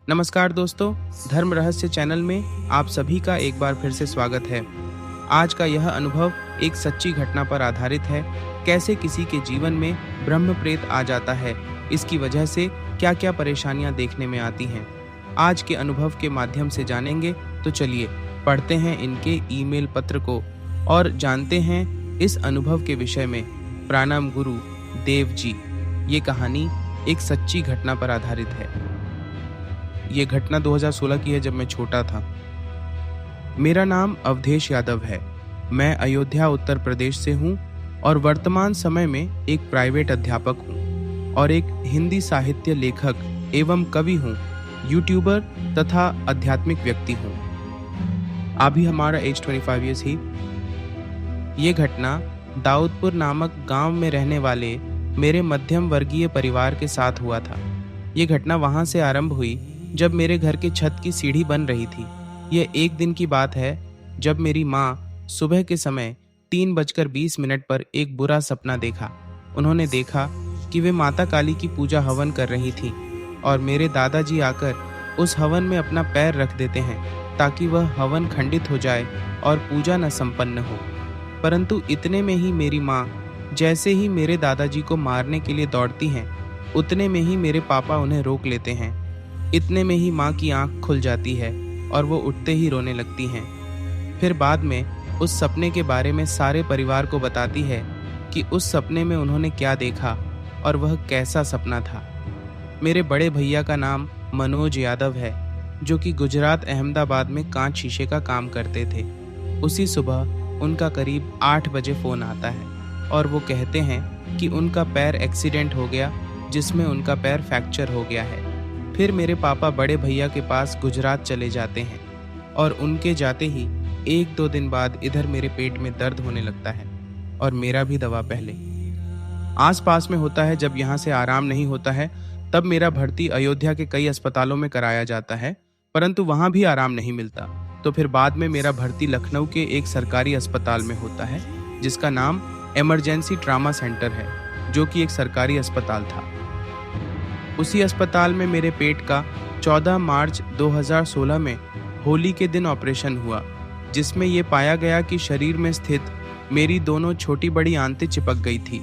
नमस्कार दोस्तों, धर्म रहस्य चैनल में आप सभी का एक बार फिर से स्वागत है। आज का यह अनुभव एक सच्ची घटना पर आधारित है। कैसे किसी के जीवन में ब्रह्म प्रेत आ जाता है, इसकी वजह से क्या क्या परेशानियां देखने में आती हैं, आज के अनुभव के माध्यम से जानेंगे। तो चलिए पढ़ते हैं इनके ईमेल पत्र को और जानते हैं इस अनुभव के विषय में। प्रणाम गुरु देव जी। ये कहानी एक सच्ची घटना पर आधारित है। ये घटना 2016 की है, जब मैं छोटा था। मेरा नाम अवधेश यादव है। मैं अयोध्या उत्तर प्रदेश से हूँ और वर्तमान समय में एक प्राइवेट अध्यापक हूँ और एक हिंदी साहित्य लेखक एवं कवि हूँ, यूट्यूबर तथा आध्यात्मिक व्यक्ति हूँ। अभी हमारा एज 25 ईयर्स ही। ये घटना दाऊदपुर नामक गांव में रहने वाले मेरे मध्यम वर्गीय परिवार के साथ हुआ था। ये घटना वहां से आरंभ हुई जब मेरे घर की छत की सीढ़ी बन रही थी। यह एक दिन की बात है जब मेरी माँ सुबह के समय 3:20 पर एक बुरा सपना देखा। उन्होंने देखा कि वे माता काली की पूजा हवन कर रही थी और मेरे दादाजी आकर उस हवन में अपना पैर रख देते हैं ताकि वह हवन खंडित हो जाए और पूजा न संपन्न हो। परंतु इतने में ही मेरी माँ जैसे ही मेरे दादाजी को मारने के लिए दौड़ती हैं, उतने में ही मेरे पापा उन्हें रोक लेते हैं। इतने में ही माँ की आंख खुल जाती है और वो उठते ही रोने लगती हैं। फिर बाद में उस सपने के बारे में सारे परिवार को बताती है कि उस सपने में उन्होंने क्या देखा और वह कैसा सपना था। मेरे बड़े भैया का नाम मनोज यादव है, जो कि गुजरात अहमदाबाद में कांच शीशे का काम करते थे। उसी सुबह उनका करीब 8 बजे फ़ोन आता है और वो कहते हैं कि उनका पैर एक्सीडेंट हो गया, जिसमें उनका पैर फ्रैक्चर हो गया है। फिर मेरे पापा बड़े भैया के पास गुजरात चले जाते हैं और उनके जाते ही 1-2 दिन बाद इधर मेरे पेट में दर्द होने लगता है और मेरा भी दवा पहले आस पास में होता है। जब यहाँ से आराम नहीं होता है तब मेरा भर्ती अयोध्या के कई अस्पतालों में कराया जाता है, परंतु वहाँ भी आराम नहीं मिलता। तो फिर बाद में मेरा भर्ती लखनऊ के एक सरकारी अस्पताल में होता है, जिसका नाम इमरजेंसी ट्रामा सेंटर है, जो कि एक सरकारी अस्पताल था। उसी अस्पताल में मेरे पेट का 14 मार्च 2016 में होली के दिन ऑपरेशन हुआ, जिसमें ये पाया गया कि शरीर में स्थित मेरी दोनों छोटी बड़ी आंतें चिपक गई थी।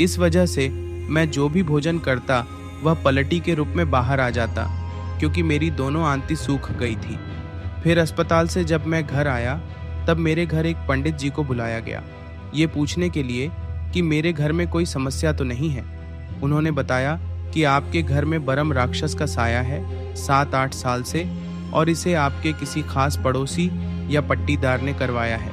इस वजह से मैं जो भी भोजन करता वह पलटी के रूप में बाहर आ जाता, क्योंकि मेरी दोनों आंतें सूख गई थी। फिर अस्पताल से जब मैं घर आया तब मेरे घर एक पंडित जी को बुलाया गया, ये पूछने के लिए कि मेरे घर में कोई समस्या तो नहीं है। उन्होंने बताया कि आपके घर में बरम राक्षस का साया है 7-8 साल से और इसे आपके किसी खास पड़ोसी या पट्टीदार ने करवाया है।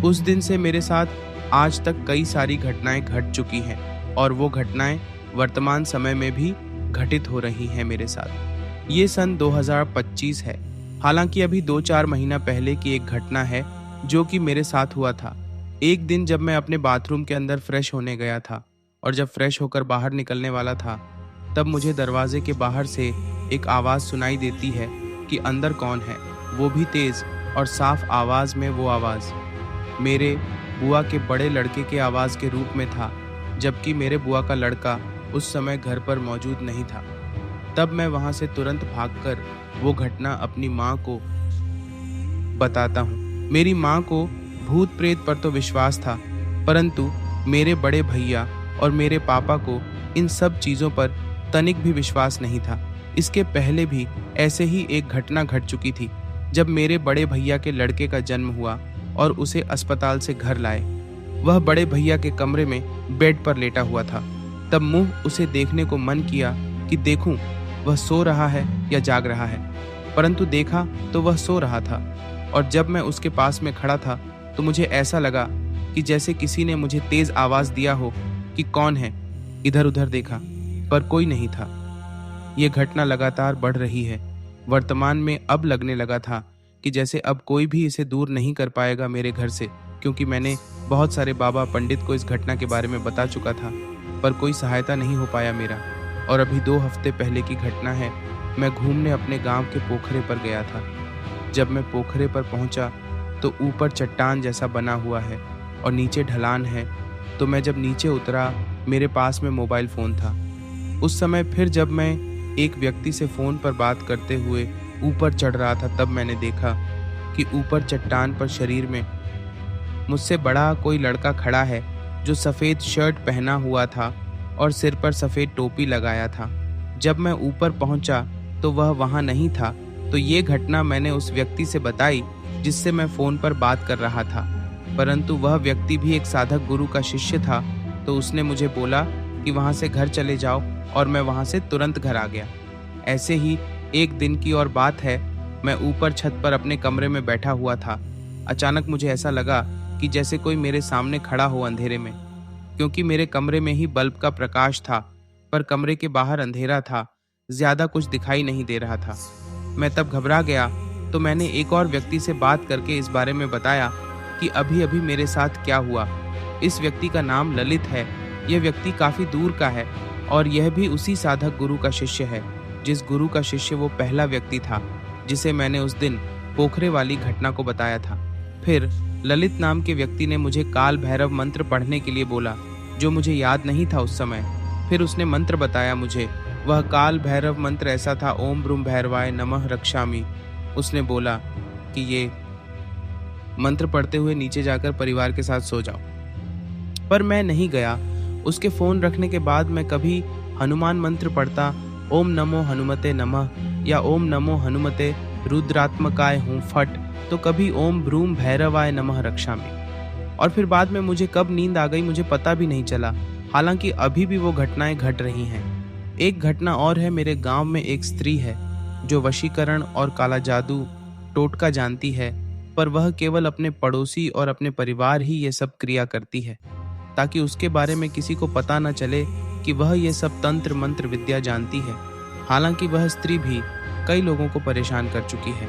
उस दिन से मेरे साथ आज तक कई सारी घटनाएं घट चुकी हैं और वो घटनाएं वर्तमान समय में भी घटित हो रही हैं मेरे साथ। ये सन 2025 है। हालांकि अभी 2-4 महीना पहले की एक घटना है जो कि मेरे साथ हुआ था। एक दिन जब मैं अपने बाथरूम के अंदर फ्रेश होने गया था और जब फ्रेश होकर बाहर निकलने वाला था, तब मुझे दरवाजे के बाहर से एक आवाज़ सुनाई देती है कि अंदर कौन है। वो भी तेज़ और साफ आवाज़ में वो आवाज़ मेरे बुआ के बड़े लड़के के आवाज़ के रूप में था, जबकि मेरे बुआ का लड़का उस समय घर पर मौजूद नहीं था। तब मैं वहाँ से तुरंत भागकर वो घटना अपनी माँ को बताता हूँ। मेरी माँ को भूत प्रेत पर तो विश्वास था, परंतु मेरे बड़े भैया और मेरे पापा को इन सब चीज़ों पर तनिक भी विश्वास नहीं था। इसके पहले भी ऐसे ही एक घटना घट चुकी थी, जब मेरे बड़े भैया के लड़के का जन्म हुआ और उसे अस्पताल से घर लाए। वह बड़े भैया के कमरे में बेड पर लेटा हुआ था। तब मुंह उसे देखने को मन किया कि देखूं वह सो रहा है या जाग रहा है, परंतु देखा तो वह सो रहा था। और जब मैं उसके पास में खड़ा था तो मुझे ऐसा लगा कि जैसे किसी ने मुझे तेज आवाज़ दिया हो कि कौन है। इधर उधर देखा पर कोई नहीं था। ये घटना लगातार बढ़ रही है। वर्तमान में अब लगने लगा था कि जैसे अब कोई भी इसे दूर नहीं कर पाएगा मेरे घर से, क्योंकि मैंने बहुत सारे बाबा पंडित को इस घटना के बारे में बता चुका था, पर कोई सहायता नहीं हो पाया मेरा। और अभी 2 हफ्ते पहले की घटना है। मैं घूमने अपने गांव के पोखरे पर गया था। जब मैं पोखरे पर पहुंचा तो ऊपर चट्टान जैसा बना हुआ है और नीचे ढलान है। तो मैं जब नीचे उतरा, मेरे पास में मोबाइल फ़ोन था। उस समय फिर जब मैं एक व्यक्ति से फ़ोन पर बात करते हुए ऊपर चढ़ रहा था, तब मैंने देखा कि ऊपर चट्टान पर शरीर में मुझसे बड़ा कोई लड़का खड़ा है जो सफ़ेद शर्ट पहना हुआ था और सिर पर सफ़ेद टोपी लगाया था। जब मैं ऊपर पहुंचा तो वह वहां नहीं था। तो ये घटना मैंने उस व्यक्ति से बताई जिससे मैं फ़ोन पर बात कर रहा था, परंतु वह व्यक्ति भी एक साधक गुरु का शिष्य था। तो उसने मुझे बोला कि वहां से घर चले जाओ, और मैं वहां से तुरंत घर आ गया। ऐसे ही एक दिन की और बात है, मैं ऊपर छत पर अपने कमरे में बैठा हुआ था। अचानक मुझे ऐसा लगा कि जैसे कोई मेरे सामने खड़ा हो अंधेरे में, क्योंकि मेरे कमरे में ही बल्ब का प्रकाश था, पर कमरे के बाहर अंधेरा था, ज्यादा कुछ दिखाई नहीं दे रहा था। मैं तब घबरा गया। तो मैंने एक और व्यक्ति से बात करके इस बारे में बताया कि अभी अभी मेरे साथ क्या हुआ। इस व्यक्ति का नाम ललित है। यह व्यक्ति काफी दूर का है और यह भी उसी साधक गुरु का शिष्य है, जिस गुरु का शिष्य वो पहला व्यक्ति था जिसे मैंने उस दिन पोखरे वाली घटना को बताया था। फिर ललित नाम के व्यक्ति ने मुझे काल भैरव मंत्र पढ़ने के लिए बोला, जो मुझे याद नहीं था उस समय। फिर उसने मंत्र बताया मुझे। वह काल भैरव मंत्र ऐसा था, ओम ब्रूम भैरवाय नमः रक्षामि। उसने बोला कि ये मंत्र पढ़ते हुए नीचे जाकर परिवार के साथ सो जाओ। पर मैं नहीं गया। उसके फोन रखने के बाद मैं कभी हनुमान मंत्र पढ़ता, ओम नमो हनुमते नमः, या ओम नमो हनुमते रुद्रात्मकाय हूँ फट, तो कभी ओम ब्रूम भैरवाय नमः रक्षामि। और फिर बाद में मुझे कब नींद आ गई मुझे पता भी नहीं चला। हालांकि अभी भी वो घटनाएं घट रही हैं। एक घटना और है, मेरे गांव में एक स्त्री है जो वशीकरण और काला जादू टोटका जानती है, पर वह केवल अपने पड़ोसी और अपने परिवार ही ये सब क्रिया करती है, ताकि उसके बारे में किसी को पता न चले कि वह ये सब तंत्र मंत्र विद्या जानती है। हालांकि वह स्त्री भी कई लोगों को परेशान कर चुकी है।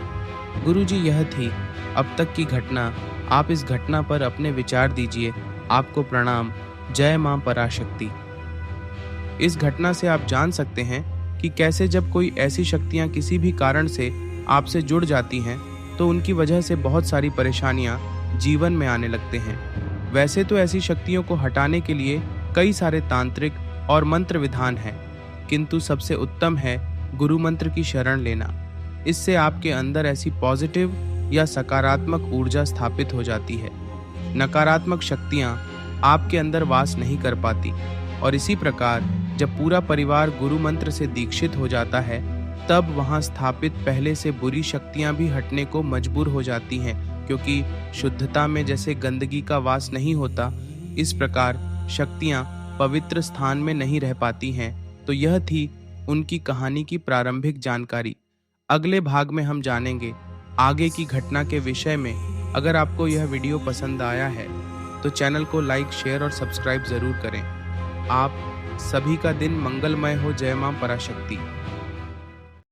गुरुजी, यह थी अब तक की घटना। आप इस घटना पर अपने विचार दीजिए। आपको प्रणाम। जय मां पराशक्ति। इस घटना से आप जान सकते हैं कि कैसे जब कोई ऐसी शक्तियां किसी भी कारण से आपसे जुड़ जाती हैं तो उनकी वजह से बहुत सारी परेशानियां जीवन में आने लगते हैं। वैसे तो ऐसी शक्तियों को हटाने के लिए कई सारे तांत्रिक और मंत्र विधान हैं, किंतु सबसे उत्तम है गुरु मंत्र की शरण लेना। इससे आपके अंदर ऐसी पॉजिटिव या सकारात्मक ऊर्जा स्थापित हो जाती है। नकारात्मक शक्तियां आपके अंदर वास नहीं कर पाती। और इसी प्रकार जब पूरा परिवार गुरु मंत्र से दीक्षित हो जाता है, तब वहां स्थापित पहले से बुरी शक्तियां भी हटने को मजबूर हो जाती हैं, क्योंकि शुद्धता में जैसे गंदगी का वास नहीं होता, इस प्रकार शक्तियां पवित्र स्थान में नहीं रह पाती हैं। तो यह थी उनकी कहानी की प्रारंभिक जानकारी। अगले भाग में हम जानेंगे आगे की घटना के विषय में। अगर आपको यह वीडियो पसंद आया है तो चैनल को लाइक, शेयर और सब्सक्राइब जरूर करें। आप सभी का दिन मंगलमय हो। जय मां पराशक्ति।